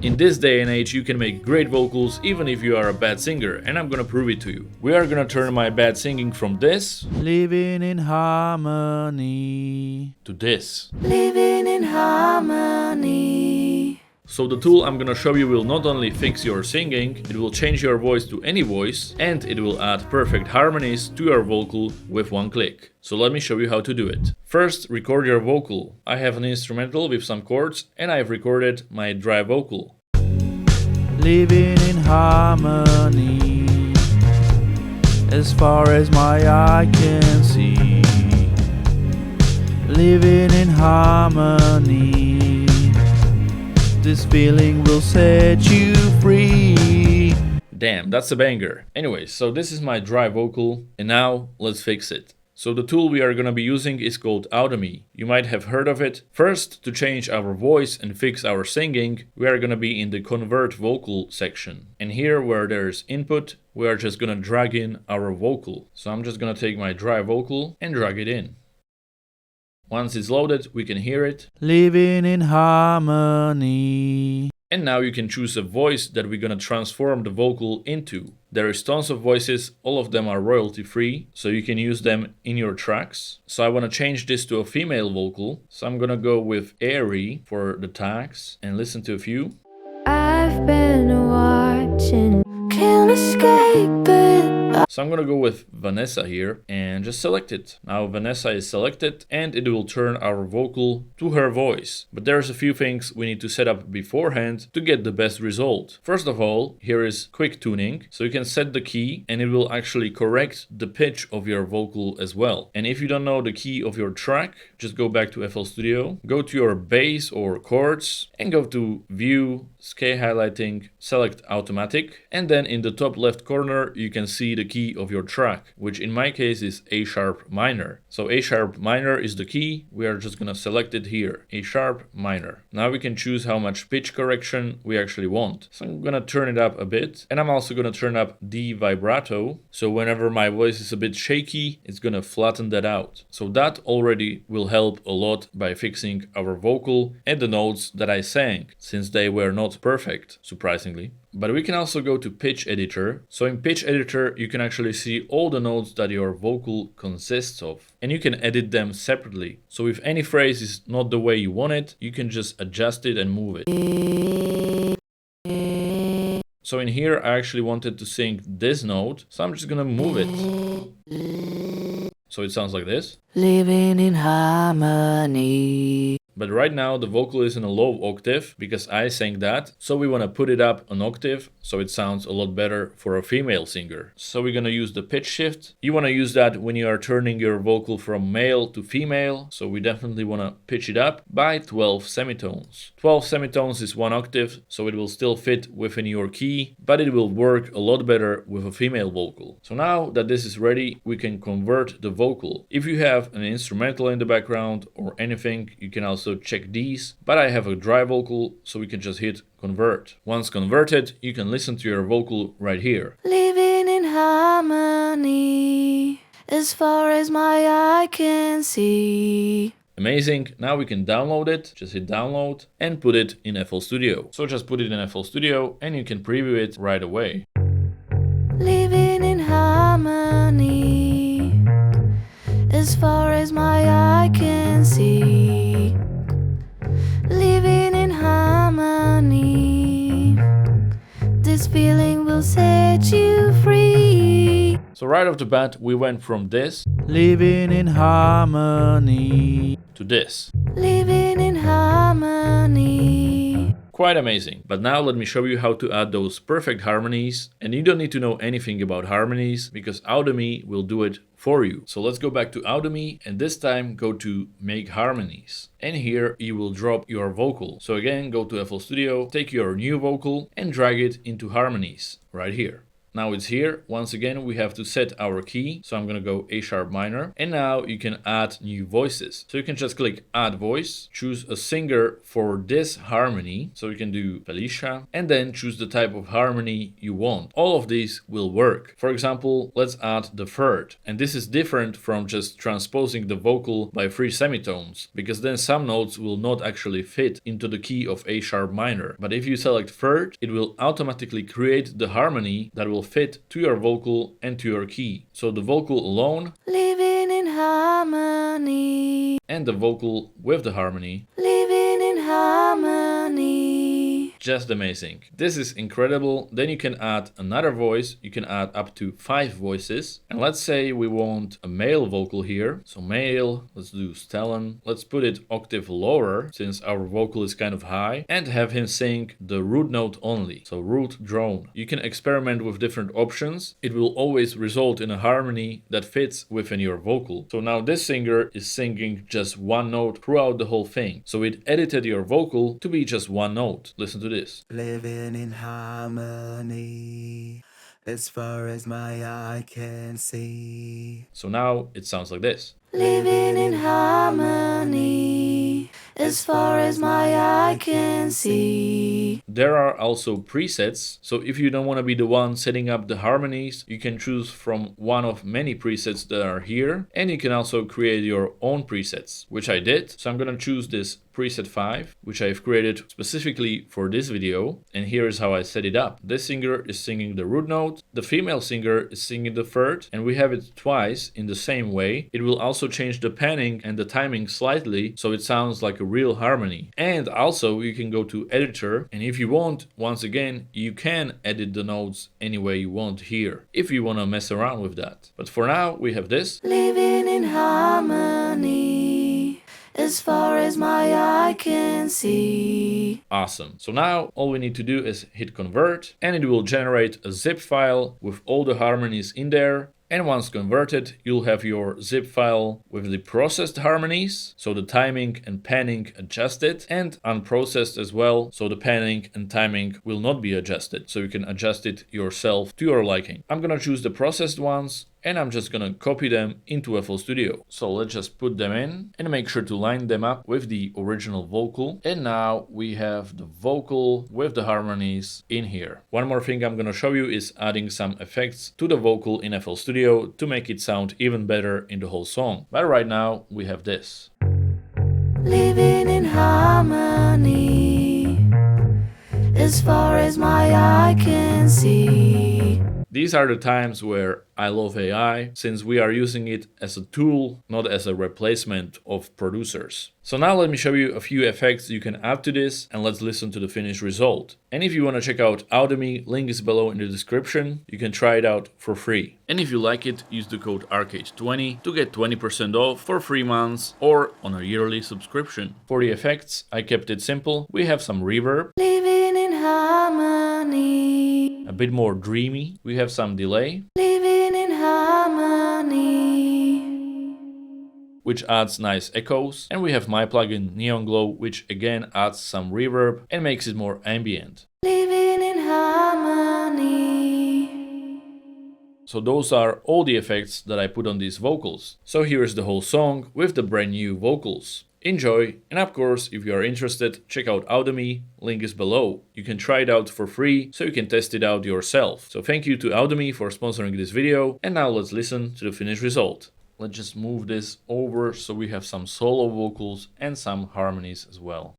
In this day and age, you can make great vocals even if you are a bad singer, and I'm gonna prove it to you. We are gonna turn my bad singing from this, living in harmony, to this, living in harmony. So the tool I'm gonna show you will not only fix your singing, it will change your voice to any voice, and it will add perfect harmonies to your vocal with one click. So let me show you how to do it. First, record your vocal. I have an instrumental with some chords, and I've recorded my dry vocal. Living in harmony, as far as my eye can see. Living in harmony, this feeling will set you free. Damn, that's a banger. Anyway, so this is my dry vocal, and now let's fix it. So the tool we are gonna be using is called Audimee. You might have heard of it. First, to change our voice and fix our singing, we are gonna be in the convert vocal section. And here where there's input, we are just gonna drag in our vocal. So I'm just gonna take my dry vocal and drag it in. Once it's loaded, we can hear it. Living in harmony. And now you can choose a voice that we're gonna transform the vocal into. There is tons of voices, all of them are royalty free, so you can use them in your tracks. So I wanna change this to a female vocal, so I'm gonna go with airy for the tags and listen to a few. I've been watching, can't escape it. So I'm gonna go with Vanessa here and just select it. Now Vanessa is selected and it will turn our vocal to her voice. But there's a few things we need to set up beforehand to get the best result. First of all, here is quick tuning. So you can set the key and it will actually correct the pitch of your vocal as well. And if you don't know the key of your track, just go back to FL Studio, go to your bass or chords and go to View, Scale Highlighting, select Automatic. And then in the top left corner, you can see the key of your track, which in my case is A sharp minor. So A sharp minor is the key. We are just gonna select it here, A sharp minor. Now we can choose how much pitch correction we actually want. So I'm gonna turn it up a bit, and I'm also gonna turn up the vibrato. So whenever my voice is a bit shaky, it's gonna flatten that out. So that already will help a lot by fixing our vocal and the notes that I sang, since they were not perfect, surprisingly. But we can also go to Pitch Editor. So in Pitch Editor, you can actually see all the notes that your vocal consists of. And you can edit them separately. So if any phrase is not the way you want it, you can just adjust it and move it. So in here, I actually wanted to sing this note. So I'm just gonna move it. So it sounds like this. Living in harmony. But right now the vocal is in a low octave because I sang that. So we want to put it up an octave so it sounds a lot better for a female singer. So we're going to use the pitch shift. You want to use that when you are turning your vocal from male to female. So we definitely want to pitch it up by 12 semitones. 12 semitones is one octave, so it will still fit within your key, but it will work a lot better with a female vocal. So now that this is ready, we can convert the vocal. If you have an instrumental in the background or anything, you can also check these, but I have a dry vocal, so we can just hit convert. Once converted, you can listen to your vocal right here. Living in harmony, as far as my eye can see. Amazing. Now we can download it. Just hit download and put it in FL Studio. So just put it in FL Studio and you can preview it right away. Living in harmony, as far as my eye can see. Living in harmony, this feeling will set you free. So right off the bat, we went from this, living in harmony, to this, living in harmony. Quite amazing. But now let me show you how to add those perfect harmonies. And you don't need to know anything about harmonies because Audimee will do it for you. So let's go back to Audimee and this time go to Make Harmonies. And here you will drop your vocal. So again, go to FL Studio, take your new vocal and drag it into harmonies right here. Now it's here. Once again, we have to set our key. So I'm gonna go A sharp minor. And now you can add new voices. So you can just click add voice, choose a singer for this harmony. So you can do Felicia, and then choose the type of harmony you want. All of these will work. For example, let's add the third. And this is different from just transposing the vocal by 3 semitones, because then some notes will not actually fit into the key of A sharp minor. But if you select third, it will automatically create the harmony that will fit to your vocal and to your key. So the vocal alone, living in harmony, and the vocal with the harmony, living in harmony. Just amazing. This is incredible. Then you can add another voice. You can add up to 5 voices. And let's say we want a male vocal here. So male, let's do Stellan. Let's put it octave lower since our vocal is kind of high, and have him sing the root note only. So root drone. You can experiment with different options. It will always result in a harmony that fits within your vocal. So now this singer is singing just one note throughout the whole thing. So it edited your vocal to be just one note. Listen to this. Living in harmony, as far as my eye can see. So now it sounds like this. Living in harmony, as far as my eye can see. There are also presets, so if you don't want to be the one setting up the harmonies, you can choose from one of many presets that are here, and you can also create your own presets, which I did. So I'm gonna choose this preset 5, which I've created specifically for this video, and here is how I set it up. This singer is singing the root note, the female singer is singing the third, and we have it twice in the same way. It will also change the panning and the timing slightly, so it sounds like a real harmony. And also you can go to editor, and if you want, once again, you can edit the notes any way you want here, if you want to mess around with that. But for now, we have this. Living in harmony, as far as my eye can see. Awesome. So now all we need to do is hit convert, and it will generate a zip file with all the harmonies in there. And once converted, you'll have your zip file with the processed harmonies, so the timing and panning adjusted, and unprocessed as well, so the panning and timing will not be adjusted, so you can adjust it yourself to your liking. I'm gonna choose the processed ones, and I'm just gonna copy them into FL Studio. So let's just put them in and make sure to line them up with the original vocal. And now we have the vocal with the harmonies in here. One more thing I'm gonna show you is adding some effects to the vocal in FL Studio to make it sound even better in the whole song. But right now we have this. Living in harmony, as far as my eye can see. These are the times where I love AI, since we are using it as a tool, not as a replacement of producers. So now let me show you a few effects you can add to this, and let's listen to the finished result. And if you want to check out Audimee, link is below in the description. You can try it out for free. And if you like it, use the code ARCADE20 to get 20% off for 3 months or on a yearly subscription. For the effects, I kept it simple. We have some reverb. Living in harmony. A bit more dreamy. We have some delay. Living in harmony. Which adds nice echoes. And we have my plugin Neon Glow, which again adds some reverb and makes it more ambient. Living in harmony. So those are all the effects that I put on these vocals. So here's the whole song with the brand new vocals. Enjoy, and of course, if you are interested, check out Audimee, link is below. You can try it out for free, so you can test it out yourself. So thank you to Audimee for sponsoring this video, and now let's listen to the finished result. Let's just move this over so we have some solo vocals and some harmonies as well.